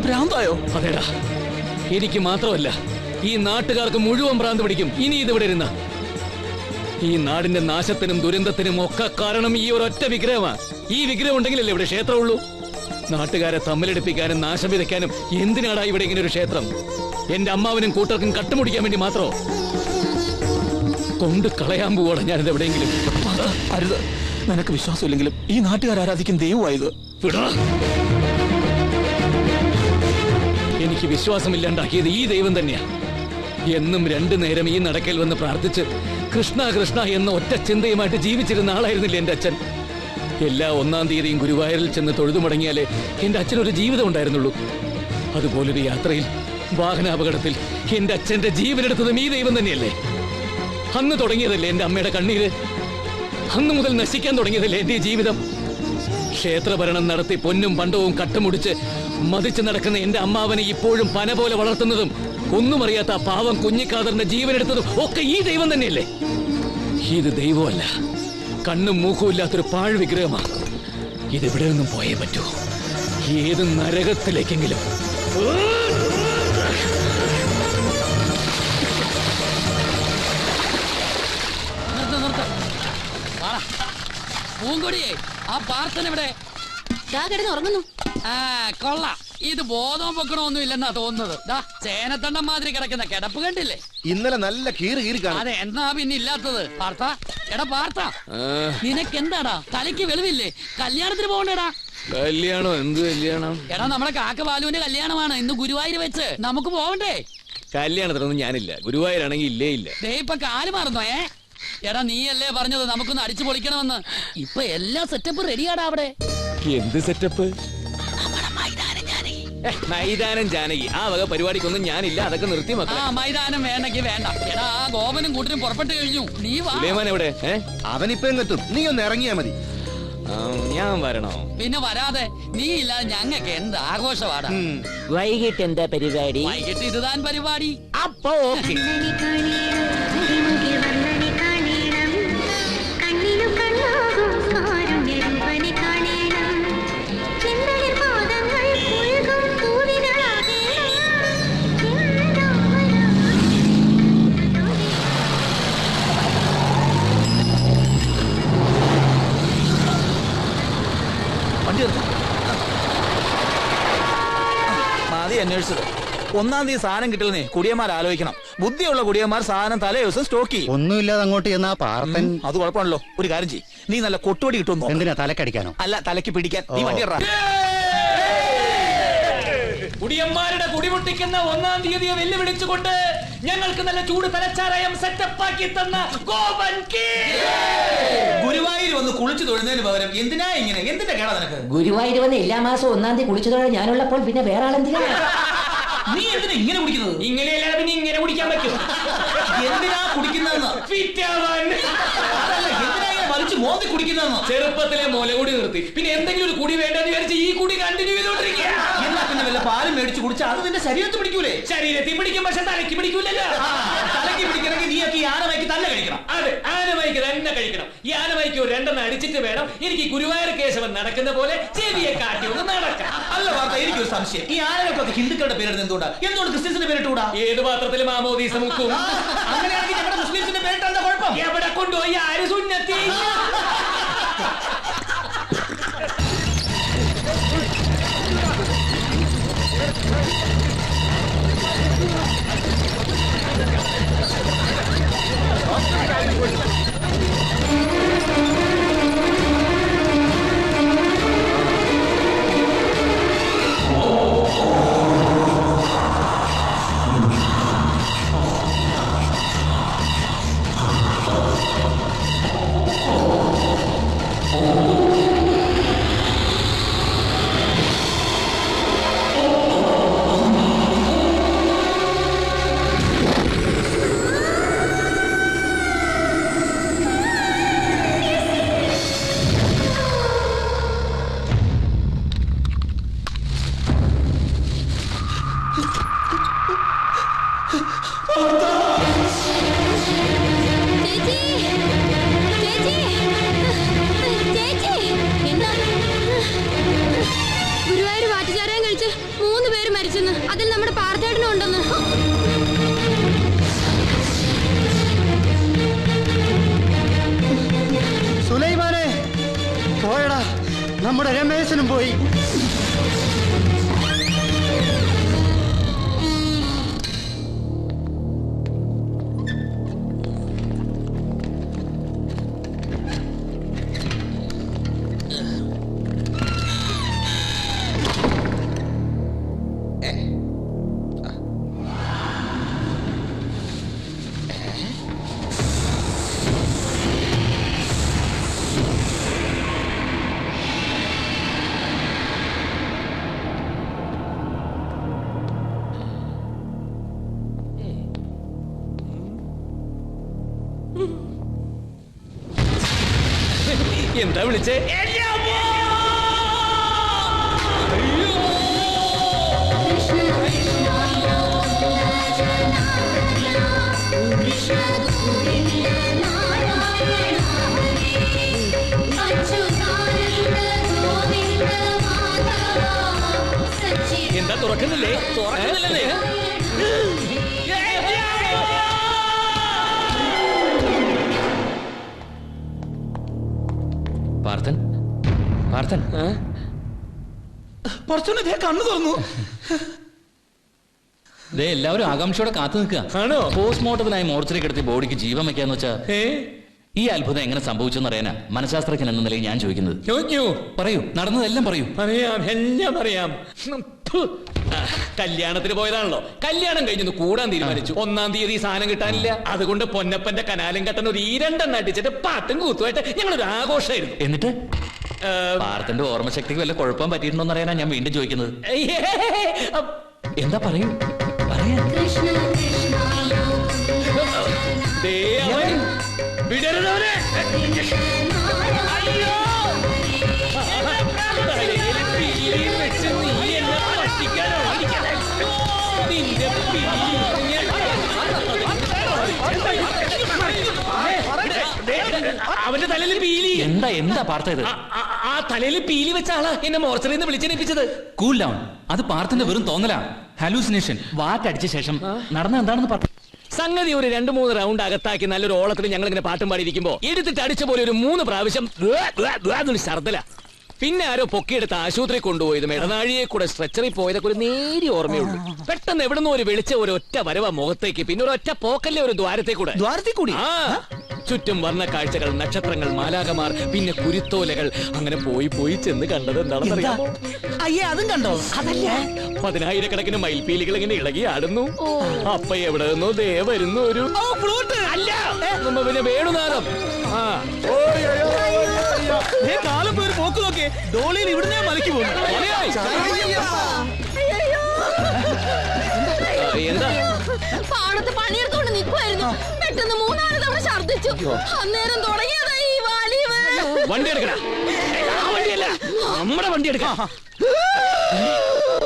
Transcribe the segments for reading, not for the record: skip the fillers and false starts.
ഭ്രാന്തായോ? അതേടാ, എനിക്ക് മാത്രമല്ല ഈ നാട്ടുകാർക്ക് മുഴുവൻ ഭ്രാന്ത് പിടിക്കും ഇനി ഇതിവിടെ ഇരുന്ന. ഈ നാടിന്റെ നാശത്തിനും ദുരന്തത്തിനും ഒക്കെ കാരണം ഈ ഒരൊറ്റ വിഗ്രഹമാണ്. ഈ വിഗ്രഹം ഉണ്ടെങ്കിലല്ലേ ഇവിടെ ക്ഷേത്രമുള്ളൂ. നാട്ടുകാരെ തമ്മിലെടുപ്പിക്കാനും നാശം വിതയ്ക്കാനും എന്തിനാടാ ഇവിടെ ഇങ്ങനെ ഒരു ക്ഷേത്രം? എന്റെ അമ്മാവനും കൂട്ടർക്കും കട്ടുമുടിക്കാൻ വേണ്ടി മാത്രോ? കൊണ്ട് കളയാൻ പോവാണ് ഞാനിത് എവിടെയെങ്കിലും. അരുത്, നിനക്ക് വിശ്വാസമില്ലെങ്കിലും ഈ നാട്ടുകാർ ആരാധിക്കും ദൈവമായത്. എനിക്ക് വിശ്വാസമില്ലാണ്ടാക്കിയത് ഈ ദൈവം തന്നെയാ. എന്നും രണ്ടു നേരം ഈ നടക്കൽ വന്ന് പ്രാർത്ഥിച്ച് കൃഷ്ണ കൃഷ്ണ എന്ന ഒറ്റ ചിന്തയുമായിട്ട് ജീവിച്ചിരുന്ന ആളായിരുന്നില്ല എന്റെ അച്ഛൻ. എല്ലാ 1-ാം തീയതിയും ഗുരുവായൂരിൽ ചെന്ന് തൊഴുതു മടങ്ങിയാലേ എന്റെ അച്ഛനൊരു ജീവിതം ഉണ്ടായിരുന്നുള്ളൂ. അതുപോലൊരു യാത്രയിൽ വാഹനാപകടത്തിൽ എന്റെ അച്ഛന്റെ ജീവനെടുത്തതും ഈ ദൈവം തന്നെയല്ലേ? അന്ന് തുടങ്ങിയതല്ലേ എന്റെ അമ്മയുടെ കണ്ണീര്? അന്ന് മുതൽ നശിക്കാൻ തുടങ്ങിയതല്ലേ എന്റെ ജീവിതം? ക്ഷേത്രഭരണം നടത്തി പൊന്നും പണ്ടവും കട്ടുമുടിച്ച് മതിച്ചു നടക്കുന്ന എന്റെ അമ്മാവനെ ഇപ്പോഴും പന പോലെ വളർത്തുന്നതും ഒന്നും അറിയാത്ത പാവം കുഞ്ഞിക്കാതറിന്റെ ജീവനെടുത്തതും ഒക്കെ ഈ ദൈവം തന്നെയല്ലേ? ഇത് ദൈവമല്ല, കണ്ണും മൂക്കും ഇല്ലാത്തൊരു പാഴ് വിഗ്രഹമാണ്. ഇതെവിടെ നിന്നും പോയേ പറ്റൂ, ഏത് നരകത്തിലേക്കെങ്കിലും. പൂങ്കൊടിയേ, ആ പാർത്തൻ എവിടെ? ഉറങ്ങുന്നു. ആ കൊള്ളാം. ഇത് ബോധം പൊക്കണമൊന്നും ഇല്ലെന്നാ തോന്നുന്നത്. ചേനത്തണ്ടം മാതിരി കിടക്കുന്ന കിടപ്പ് കണ്ടില്ലേ? ഇന്നലെ നല്ല കീറി കാണും. അതെ, എന്നാ പിന്നെ ഇല്ലാത്തത്? പാർത്ത, എടാ പാർത്ത, നിനക്ക് എന്താടാ തലയ്ക്ക് വെളിവില്ലേ? കല്യാണത്തിന് പോകണ്ടേടാ. കല്യാണം? എന്ത് കല്യാണം? എടാ, നമ്മുടെ കാക്ക ബാലുവിന്റെ കല്യാണമാണ് ഇന്ന് ഗുരുവായൂർ വെച്ച്. നമുക്ക് പോകണ്ടേ? കല്യാണത്തിനൊന്നും ഞാനില്ല. ഗുരുവായൂരാണെങ്കിൽ ഇല്ലേ ഇല്ല. ദേ ഇപ്പൊ കാല് മാറുന്നോ? എടാ, നീയല്ലേ പറഞ്ഞത് നമുക്കൊന്ന് അടിച്ചു പൊളിക്കണമെന്ന്? ഇപ്പൊ എല്ലാ സെറ്റപ്പും റെഡിയാടാ അവിടെ. എന്ത് സെറ്റപ്പ്? മൈതാനം ജാനകി, ആ വക പരിപാടിക്കൊന്നും ഞാനില്ല. അതൊക്കെ നിർത്തി മക്കളെ. മൈതാനം വേണ്ടെങ്കിൽ വേണ്ട. എടാ, ഗോപനും കൂട്ടിനും പുറപ്പെട്ടു കഴിഞ്ഞു. നീ വാ. എവിടെ? അവനിപ്പോ എങ്ങെത്തും, നീ ഒന്ന് ഇറങ്ങിയാ മതി. ഞാൻ വരണോ? പിന്നെ വരാതെ. നീ ഇല്ലാതെ ഞങ്ങൾക്ക് എന്ത് ആഘോഷവാടാ. വൈകിട്ട് എന്താ പരിപാടി? വൈകിട്ട് ഇതുതാൻ പരിപാടി. അപ്പൊ ഓക്കെ. മതി അന്വേഷിച്ചത്. 1-ാം തീയതി സാധനം കിട്ടലേ കുടിയന്മാർ ആലോചിക്കണം. ബുദ്ധിയുള്ള കുടിയന്മാർ സാധനം തലേ ദിവസം സ്റ്റോക്ക് ചെയ്യും. ഒന്നുമില്ലാതെ അങ്ങോട്ട് ചെന്നാ പാർത്തൻ. അത് കുഴപ്പമാണല്ലോ. ഒരു കാര്യം ചെയ്യും, നീ നല്ല കൊട്ടുപടി കിട്ടും. എന്തിനാ? തലക്കടിക്കാനോ? അല്ല, തലക്ക് പിടിക്കാൻ. നീ വണ്ടി ഇറ. കുടിയന്മാരുടെ കുടിമുട്ടിക്കുന്ന 1-ാം തീയതിയെ വെല്ലുവിളിച്ചുകൊണ്ട് ഞങ്ങൾക്ക് നല്ല ചൂട് തലച്ചാറയം സെറ്റപ്പാക്കി തന്ന ഗോപൻ ഗുരുവായൂർ വന്ന് കുളിച്ചു തൊഴുന്നതിന് പകരം എന്തിനാ ഇങ്ങനെ? എന്തിന്റെ കേടാ നിനക്ക്? ഗുരുവായൂർ വന്ന് എല്ലാ മാസവും 1-ാം തീയതി കുളിച്ചു തൊഴാൻ ഞാനുള്ളപ്പോൾ പിന്നെ വേറെ ആളെന്തിനാ? നീ എന്തിനാ ഇങ്ങനെ കുടിക്കുന്നത്? ഇങ്ങനെയല്ലാതെ പിന്നെ ഇങ്ങനെ കുടിക്കാൻ പറ്റും. എന്തിനാ കുടിക്കുന്നതെന്ന്? വലിച്ചു മോന്തി കുടിക്കുന്നതെന്ന്? ചെറുപ്പത്തിലെ മുലകൂടി നിർത്തി. പിന്നെ എന്തെങ്കിലും ഒരു കുടി വേണ്ടെന്ന് വിചാരിച്ച് ഈ കുടി കണ്ടിന്യൂ ചെയ്തോണ്ടിരിക്കുക. എന്നാ പിന്നെ വല്ല പാലും മേടിച്ചു കുടിച്ചാൽ അത് നിന്റെ ശരീരത്തിൽ പിടിക്കൂലേ? ശരീരത്തിൽ പിടിക്കും, പക്ഷെ തലയ്ക്ക് പിടിക്കൂലല്ലോ. തലയ്ക്ക് പിടിക്കണമെങ്കിൽ നീയൊക്കെ ഈ ആനമൈക്ക് തന്നെ കഴിക്കണം. അതെ, ആനമൈക്ക് തന്നെ കഴിക്കണം. ഈ ആനമൈക്ക് 2 അടിച്ചിട്ട് വേണം എനിക്ക് ഗുരുവായൂർ കേശവൻ നടക്കുന്ന പോലെ ചെവിയെ കാട്ടി ഒന്ന് നടക്കാം. അല്ല വാർത്ത, എനിക്കൊരു സംശയം. ഈ ആനകൾക്കൊക്കെ ഹിന്ദുക്കളുടെ പേരിടുന്നത് എന്തുകൊണ്ട് ക്രിസ്ത്യൻസിന്റെ പേരിട്ടുകൂടാ? ഏത് പാത്രത്തിൽ മാമോദീസ മുക്കും? അങ്ങനെയാണെങ്കിൽ ഞങ്ങളുടെ മുസ്ലിംസിന്റെ പേരിട്ട് എന്താ കുഴപ്പം? എവിടെ കൊണ്ടുപോയി ആര് സുന്നത്തി? നമ്മുടെ രമേശനും പോയി. എന്താ വിളിച്ചേ? എന്താ തുറക്കുന്നില്ലേ? തുറക്കുന്നില്ലേ? പാർത്ഥൻ, പാർത്ഥൻ, കുറച്ചുകൂടെ കണ്ണു തുറന്നു. എല്ലാവരും ആകാംക്ഷയോടെ കാത്തു നിൽക്കുക. ആണോ? പോസ്റ്റ്മോർട്ടത്തിനായി മോർച്ചറി കിടത്തി ബോഡിക്ക് ജീവൻ വെക്കാന്ന് വെച്ചാ ഈ അത്ഭുതം എങ്ങനെ സംഭവിച്ചെന്ന് അറിയാനാ മനഃശാസ്ത്രജ്ഞൻ എന്ന നിലയിൽ ഞാൻ ചോദിക്കുന്നത്. പറയൂ, നടന്നതെല്ലാം പറയൂ. അറിയാം, എല്ലാം അറിയാം. കല്യാണത്തിന് പോയതാണല്ലോ. കല്യാണം കഴിഞ്ഞു കൂടാൻ തീരുമാനിച്ചു. 1-ാം തീയതി സാധനം കിട്ടാനില്ല. അതുകൊണ്ട് പൊന്നപ്പന്റെ കനാലും കട്ടൻ ഒരു 2 അടിച്ചിട്ട് പാട്ടും കൂത്തുമായിട്ട് ഞങ്ങളൊരു ആഘോഷമായിരുന്നു. എന്നിട്ട് പാർത്ഥന്റെ ഓർമ്മശക്തിക്ക് വല്ല കുഴപ്പം പറ്റിയിട്ടുണ്ടോന്ന് അറിയാനാ ഞാൻ വീണ്ടും ചോദിക്കുന്നത്. എന്താ പറയൂ, പറയാ. വിടരുന്നവരെ അവന്റെ തലയിൽ പീലി. എന്താ പാർത്ഥത്? ആ തലയിൽ പീലി വെച്ച ആളാ എന്നെ മോർച്ചറിയിൽ നിന്ന് വിളിച്ചെണിപ്പിച്ചത്. Cool down. അത് പാർത്ഥന്റെ വെറും തോന്നലാ, ഹാലൂസിനേഷൻ. വാറ്റടിച്ച ശേഷം നടന്ന എന്താണെന്ന് പറഞ്ഞു. സംഗതി ഒരു 2-3 റൗണ്ട് അകത്താക്കി നല്ലൊരു ഓളത്തിൽ ഞങ്ങൾ ഇങ്ങനെ പാട്ടും പാടിയിരിക്കുമ്പോ എടുത്തിട്ട് അടിച്ച പോലെ ഒരു 3 പ്രാവശ്യം ശർദ്ദല. പിന്നെ ആരോ പൊക്കിയെടുത്ത് ആശുപത്രി കൊണ്ടുപോയതും ഇടനാഴിയെ കൂടെ സ്ട്രെച്ചറിൽ പോയതൊക്കെ ഒരു നേരിയ ഓർമ്മയുള്ളൂ. പെട്ടെന്ന് എവിടുന്ന് ഒരു വെളിച്ച ഒരു ഒറ്റ വരവ മുഖത്തേക്ക്, പിന്നെ ഒരു ഒറ്റ പോക്കല്ലേ ഒരു ദ്വാരത്തെ കൂടി. ആ ചുറ്റും വർണ്ണ കാഴ്ചകൾ, നക്ഷത്രങ്ങൾ, മാലാകമാർ, പിന്നെ കുരുത്തോലകൾ. അങ്ങനെ പോയി ചെന്ന് കണ്ടത് എന്താണെന്നറിയാമോ? അയ്യേ, അതും കണ്ടോ? അതല്ല, 10,000-കണക്കിന് മയിൽപീലികൾ ഇങ്ങനെ ഇളകി ആടുന്നു. അപ്പ എവിടെ നിന്നോ ദേ വരുന്നു ഒരു അല്ല പിന്നെ വേണുനാഥം. ആ കാലം പോയി പോക്ക് നോക്കിയേ, ഡോളിയിൽ ഇവിടുന്ന് മലക്കി പോകുന്നു. എന്താ പാടത്ത് പണിയെടുത്തോണ്ട് നിൽക്കുമായിരുന്നു. പെട്ടെന്ന് 3-4 തവണ ഛർദ്ദിച്ചു. അന്നേരം തുടങ്ങിയതായി ഈ വാലിവ്. വണ്ടി എടുക്കണ, വണ്ടിയല്ല നമ്മുടെ വണ്ടി എടുക്കാം.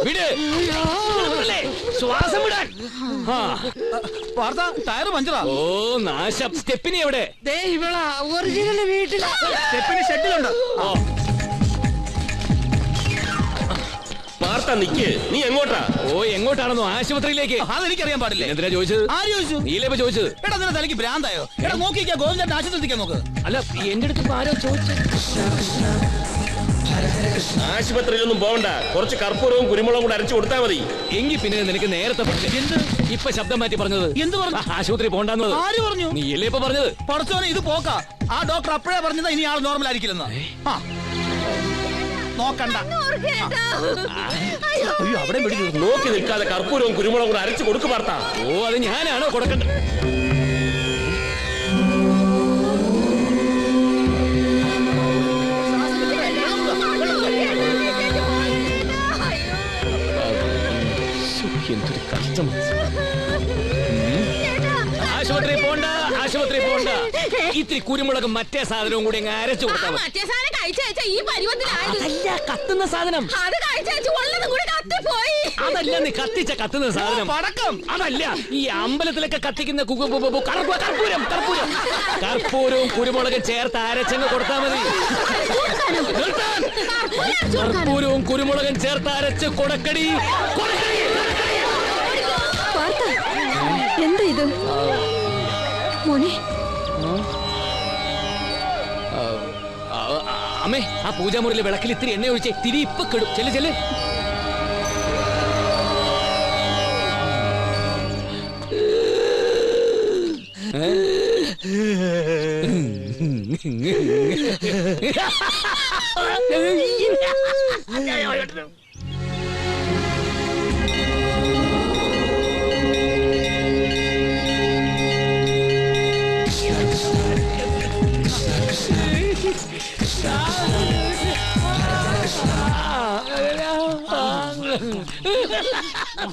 വിട്, ശ്വാസം വിടാൻ. ടയർ പഞ്ചറാ. ഓ നാശം. സ്റ്റെപ്പിനി എവിടെ? ഒറിജിനൽ വീട്ടിലാ. സ്റ്റെപ്പിനി ഷെഡിലുണ്ട്. നിക്ക്, നീ എങ്ങോട്ടാ? ഓ എങ്ങോട്ടാണെന്നോ? ആശുപത്രിയിലേക്ക്. അതെനിക്കറിയാൻ പാടില്ല. എന്തിനാ ചോദിച്ചത്? ആര് ചോദിച്ചു? നീലേ ചോദിച്ചത്. എടാ നിന്റെ തലയ്ക്ക് ഭ്രാന്തായോ? എടാ നോക്കിക്കാ, ഗോവിന്ദന്റെ ആശുപത്രിക്കാൻ നോക്ക്. അല്ല എന്റെ അടുത്ത് ആരോ ചോദിച്ചു. ആശുപത്രിയിലൊന്നും പോകണ്ട, കുറച്ച് കർപ്പൂരവും കുരുമുളകും കൂടെ അരച്ചു കൊടുത്താൽ മതി. എങ്കിൽ പിന്നെ നിനക്ക് നേരത്തെ എന്ത് ഇപ്പൊ ശബ്ദം മാറ്റി പറഞ്ഞത്? എന്ത് പറഞ്ഞു? ആശുപത്രി പോകണ്ടെന്ന് ആര് പറഞ്ഞു? നീയല്ലേ ഇപ്പൊ പറഞ്ഞത്? പടച്ചോനെ, ഇത് പോക്കാ. ആ ഡോക്ടർ അപ്പോഴേ പറഞ്ഞതാ ഇനി ആൾ നോർമൽ ആയിരിക്കില്ലെന്ന്. നോക്കണ്ട. അയ്യോ, അവിടെ നോക്കി നിൽക്കാതെ കർപ്പൂരവും കുരുമുളകും കൂടെ അരച്ചു കൊടുക്കു പാർത്ത. ഓ അത് ഞാനാണോ കൊടുക്കണ്ടത്? എന്തൊരു കഷ്ടം. ആശുപത്രി പോണ്ട, ആശുപത്രി പോണ്ട. ഇത്തിരി കുരുമുളകും മറ്റേ സാധനവും കൂടി അരച്ചു കൊടുത്താൽ മതി. മറ്റേ സാധനം കഴിച്ച ഈ പരുവത്തിലായത്. അതല്ല കത്തുന്ന സാധനം. അത് കഴിച്ചു ഉള്ളതും കൂടി കത്തിപ്പോയി. അതല്ല നീ കത്തിച്ച കത്തുന്ന സാധനം. പടക്കം. അതല്ല ഈ അമ്പലത്തിലൊക്കെ കത്തിക്കുന്ന കർപ്പൂരവും കുരുമുളകും ചേർത്ത് അരച്ചങ്ങ് കൊടുത്താൽ മതി. കർപ്പൂരവും കുരുമുളകും ചേർത്ത് അരച്ച് കൊടുക്കടി. എന്താ ഇത് മോനെ? അമ്മേ ആ പൂജാമുറിയിലെ വിളക്കിൽ ഇത്തിരി എണ്ണ ഒഴിച്ചേ, തിരി ഇപ്പൊ കെടും. ചെല്ല് ചെല്ല്.